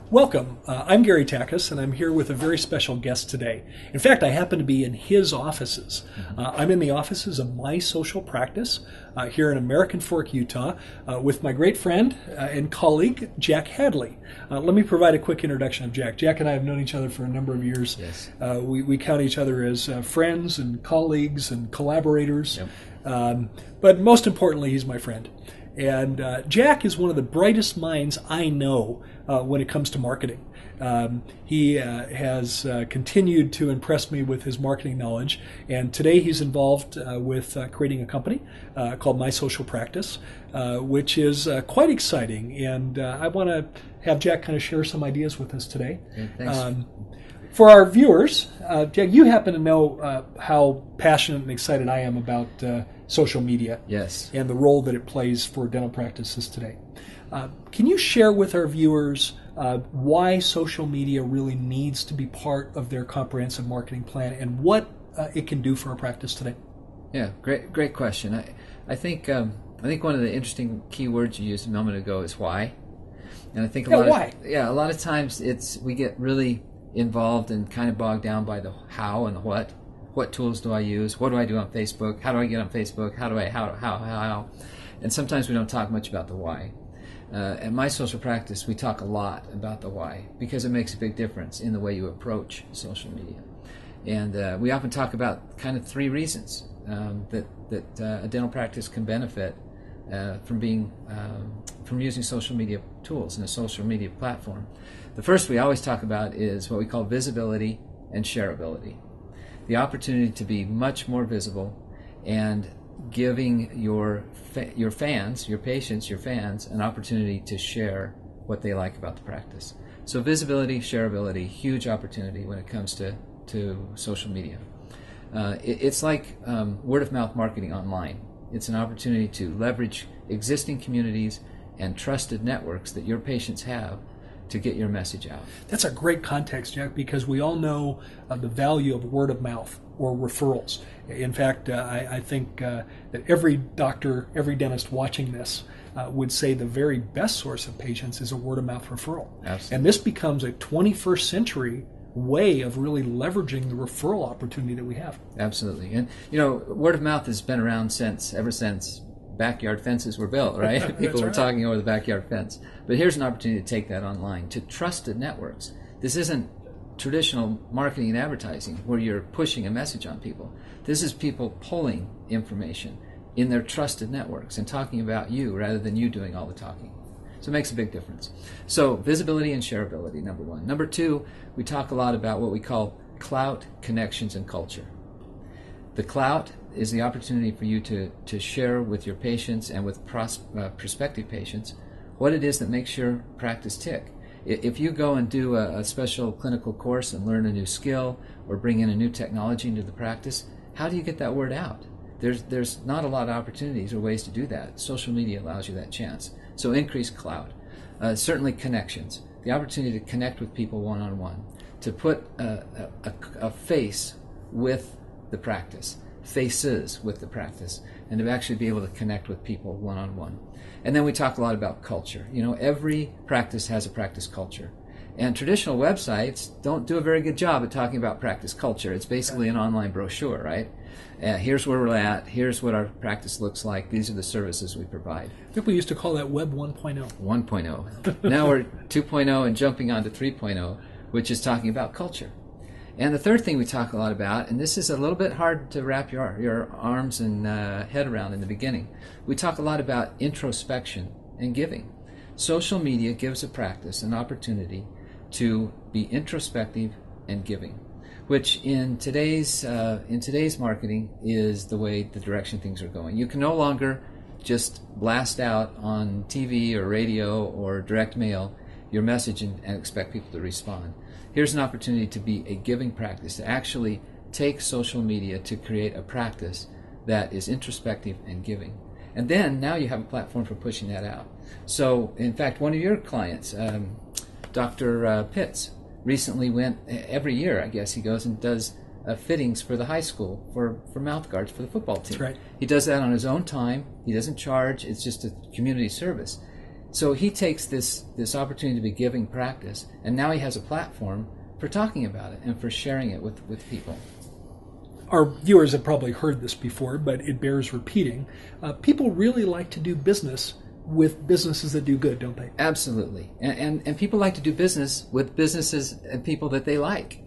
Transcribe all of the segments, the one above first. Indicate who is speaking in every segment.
Speaker 1: Welcome. I'm Gary Takacs, and I'm here with a very special guest today. In fact, I happen to be in his offices. I'm in the offices of My Social Practice here in American Fork, Utah, with my great friend and colleague, Jack Hadley. Let me provide a quick introduction of Jack. Jack and I have known each other for a number of years.
Speaker 2: Yes.
Speaker 1: We count each other as friends and colleagues and collaborators.
Speaker 2: Yep.
Speaker 1: But most importantly, he's my friend. And Jack is one of the brightest minds I know when it comes to marketing. He has continued to impress me with his marketing knowledge, and today he's involved with creating a company called My Social Practice, which is quite exciting. And I want to have Jack kind of share some ideas with us today.
Speaker 2: Okay, thanks.
Speaker 1: For our viewers, Jack, you happen to know how passionate and excited I am about social media.
Speaker 2: Yes.
Speaker 1: And the role that it plays for dental practices today. Can you share with our viewers why social media really needs to be part of their comprehensive marketing plan and what it can do for a practice today?
Speaker 2: Yeah, great question. I think one of the interesting key words you used a moment ago is why. And I think a lot of times we get really involved and kind of bogged down by the how and the what. What tools do I use? What do I do on Facebook? How do I get on Facebook? How? And sometimes we don't talk much about the why. At My Social Practice, we talk a lot about the why because it makes a big difference in the way you approach social media. And we often talk about kind of three reasons that a dental practice can benefit from using social media tools and a social media platform. The first we always talk about is what we call visibility and shareability. The opportunity to be much more visible and giving your fans, your patients, your fans, an opportunity to share what they like about the practice. So visibility, shareability, huge opportunity when it comes to social media. It's like word-of-mouth marketing online. It's an opportunity to leverage existing communities and trusted networks that your patients have to get your message out.
Speaker 1: That's a great context, Jack, because we all know the value of word of mouth or referrals. In fact, I think that every doctor, every dentist watching this would say the very best source of patients is a word of mouth referral.
Speaker 2: Absolutely.
Speaker 1: And this becomes a 21st century way of really leveraging the referral opportunity that we have.
Speaker 2: Absolutely. And word of mouth has been around ever since backyard fences were built, right? People were talking over the backyard fence. But here's an opportunity to take that online to trusted networks. This isn't traditional marketing and advertising where you're pushing a message on people. This is people pulling information in their trusted networks and talking about you rather than you doing all the talking. So it makes a big difference. So visibility and shareability, number one. Number two, we talk a lot about what we call clout, connections, and culture. The clout is the opportunity for you to share with your patients and with prospective patients what it is that makes your practice tick. If you go and do a special clinical course and learn a new skill or bring in a new technology into the practice, how do you get that word out? There's not a lot of opportunities or ways to do that. Social media allows you that chance. So increased clout. Certainly connections. The opportunity to connect with people one-on-one. To put a face with the practice. Faces with the practice, and to actually be able to connect with people one-on-one. And then we talk a lot about culture. Every practice has a practice culture. And traditional websites don't do a very good job at talking about practice culture. It's basically an online brochure, right? Here's where we're at. Here's what our practice looks like. These are the services we provide.
Speaker 1: I think we used to call that Web 1.0.
Speaker 2: 1.0. Now we're 2.0 and jumping on to 3.0, which is talking about culture. And the third thing we talk a lot about, and this is a little bit hard to wrap your arms and head around in the beginning, we talk a lot about introspection and giving. Social media gives a practice an opportunity to be introspective and giving, which in today's marketing is the direction things are going. You can no longer just blast out on TV or radio or direct mail your message and expect people to respond. Here's an opportunity to be a giving practice, to actually take social media to create a practice that is introspective and giving. And then now you have a platform for pushing that out. So, in fact, one of your clients, Dr. Pitts, recently went, every year I guess he goes and does fittings for the high school for mouth guards for the football team.
Speaker 1: That's right.
Speaker 2: He does that on his own time. He doesn't charge. It's just a community service. So he takes this opportunity to be giving practice, and now he has a platform for talking about it and for sharing it with people.
Speaker 1: Our viewers have probably heard this before, but it bears repeating. People really like to do business with businesses that do good, don't they?
Speaker 2: Absolutely. And people like to do business with businesses and people that they like.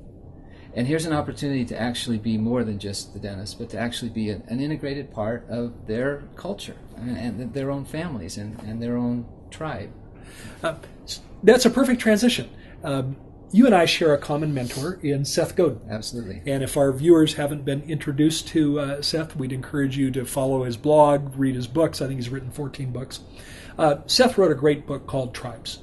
Speaker 2: And here's an opportunity to actually be more than just the dentist, but to actually be an integrated part of their culture and their own families and their own tribe.
Speaker 1: That's a perfect transition. You and I share a common mentor in Seth Godin.
Speaker 2: Absolutely.
Speaker 1: And if our viewers haven't been introduced to Seth, we'd encourage you to follow his blog, read his books. I think he's written 14 books. Seth wrote a great book called Tribes.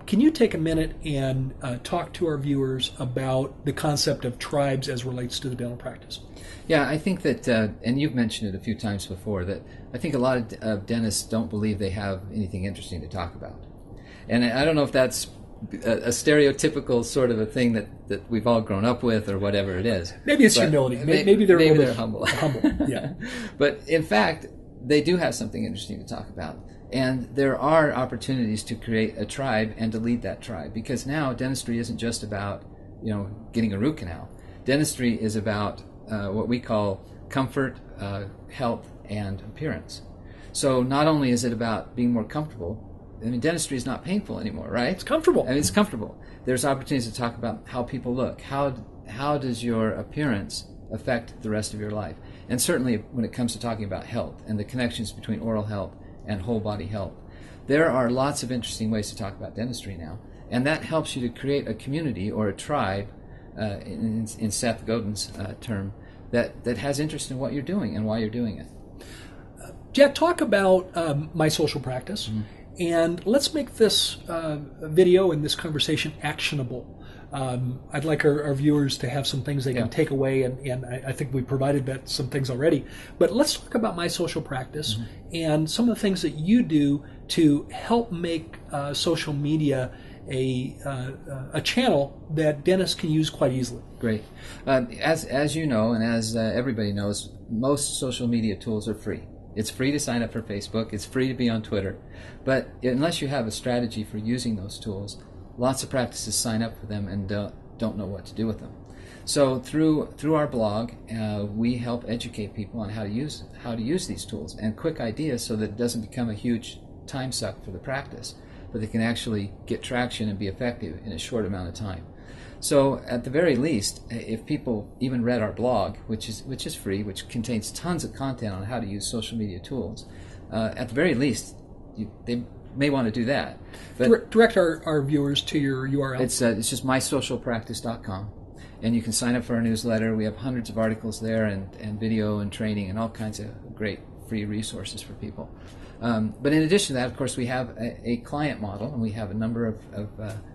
Speaker 1: Can you take a minute and talk to our viewers about the concept of tribes as relates to the dental practice?
Speaker 2: Yeah, I think that, and you've mentioned it a few times before, that I think a lot of dentists don't believe they have anything interesting to talk about. And I don't know if that's a stereotypical sort of a thing that we've all grown up with or whatever it is.
Speaker 1: Maybe it's humility. Maybe they're
Speaker 2: humble.
Speaker 1: Yeah.
Speaker 2: But in fact, they do have something interesting to talk about. And there are opportunities to create a tribe and to lead that tribe, because now dentistry isn't just about, getting a root canal. Dentistry is about what we call comfort, health, and appearance. So not only is it about being more comfortable, dentistry is not painful anymore, right?
Speaker 1: It's comfortable.
Speaker 2: It's comfortable. There's opportunities to talk about how people look. How does your appearance affect the rest of your life? And certainly when it comes to talking about health and the connections between oral health and whole body health, there are lots of interesting ways to talk about dentistry now. And that helps you to create a community or a tribe, in Seth Godin's term, that has interest in what you're doing and why you're doing it.
Speaker 1: Jack, talk about My Social Practice. Mm-hmm. And let's make this video and this conversation actionable. I'd like our viewers to have some things they can take away, and I think we provided some things already. But let's talk about My Social Practice and some of the things that you do to help make social media a channel that dentists can use quite easily.
Speaker 2: Great. As you know, and as everybody knows, most social media tools are free. It's free to sign up for Facebook. It's free to be on Twitter. But unless you have a strategy for using those tools, lots of practices sign up for them and don't know what to do with them. So through our blog, we help educate people on how to use these tools and quick ideas so that it doesn't become a huge time suck for the practice, but they can actually get traction and be effective in a short amount of time. So at the very least, if people even read our blog, which is free, which contains tons of content on how to use social media tools, at the very least, they may want to do that. But
Speaker 1: direct our viewers to your URL.
Speaker 2: It's just mysocialpractice.com, and you can sign up for our newsletter. We have hundreds of articles there and video and training and all kinds of great free resources for people. But in addition to that, of course, we have a client model, and we have a number of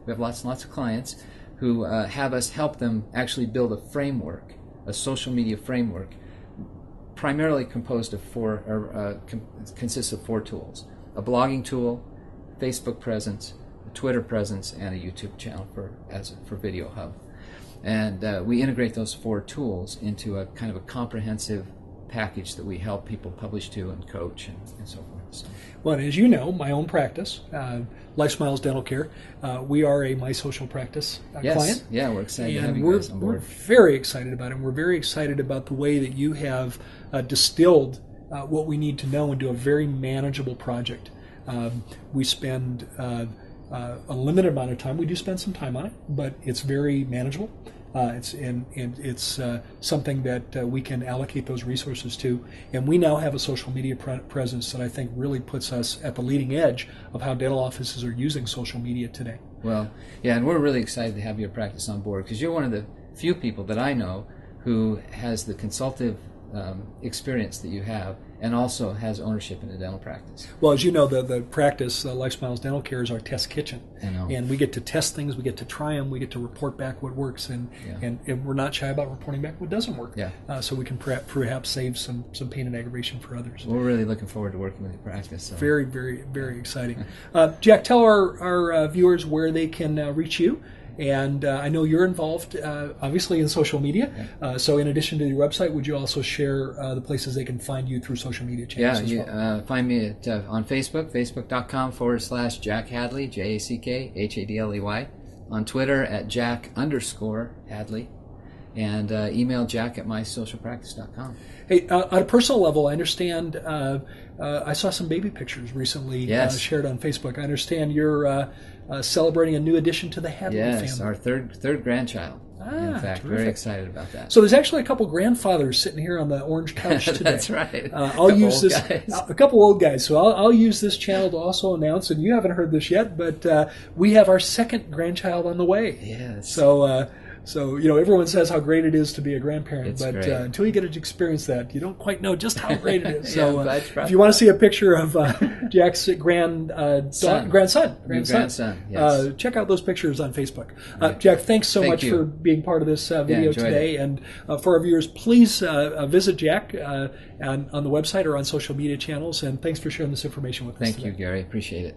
Speaker 2: we have lots and lots of clients who have us help them actually build a framework, a social media framework, primarily composed of consists of 4 tools: a blogging tool, Facebook presence, a Twitter presence, and a YouTube channel for Video Hub. And we integrate those 4 tools into a kind of a comprehensive package that we help people publish to and coach and so forth. So.
Speaker 1: Well, as you know, my own practice, Life Smiles Dental Care, we are a My Social Practice client.
Speaker 2: Yeah, we're excited to have
Speaker 1: and
Speaker 2: you guys on board.
Speaker 1: We're very excited about it. And we're very excited about the way that you have distilled what we need to know into a very manageable project. We spend a limited amount of time. We do spend some time on it, but it's very manageable. It's something that we can allocate those resources to, and we now have a social media presence that I think really puts us at the leading edge of how dental offices are using social media today.
Speaker 2: Well, yeah, and we're really excited to have your practice on board, because you're one of the few people that I know who has the consultative experience that you have, and also has ownership in a dental practice.
Speaker 1: Well, as you know, the practice, Life Smiles Dental Care, is our test kitchen.
Speaker 2: I know.
Speaker 1: And we get to test things, we get to try them, we get to report back what works, and we're not shy about reporting back what doesn't work.
Speaker 2: Yeah.
Speaker 1: So we can perhaps save some pain and aggravation for others.
Speaker 2: We're really looking forward to working with your practice. So.
Speaker 1: Very, very, very exciting. Jack, tell our viewers where they can reach you And I know you're involved, obviously, in social media. So in addition to your website, would you also share the places they can find you through social media channels as well?
Speaker 2: Find me on Facebook, facebook.com/Jack Hadley, JackHadley. On Twitter at Jack_Hadley. And email jack@mysocialpractice.com.
Speaker 1: Hey, on a personal level, I understand, I saw some baby pictures recently shared on Facebook. I understand you're celebrating a new addition to the Hadley family.
Speaker 2: Yes, our third grandchild. In fact,
Speaker 1: terrific.
Speaker 2: Very excited about that.
Speaker 1: So there's actually a couple grandfathers sitting here on the orange couch today.
Speaker 2: That's right.
Speaker 1: I'll use this. A couple old guys. So I'll use this channel to also announce, and you haven't heard this yet, but we have our second grandchild on the way.
Speaker 2: Yes.
Speaker 1: So, everyone says how great it is to be a grandparent, but
Speaker 2: great.
Speaker 1: Until you get to experience that, you don't quite know just how great it is.
Speaker 2: Yeah,
Speaker 1: So if you want to see a picture of Jack's grandson,
Speaker 2: yes.
Speaker 1: check out those pictures on Facebook. Jack, thanks so much for being part of this video today. And for our viewers, please visit Jack on the website or on social media channels. And thanks for sharing this information with us today.
Speaker 2: Thank you, Gary. Appreciate it.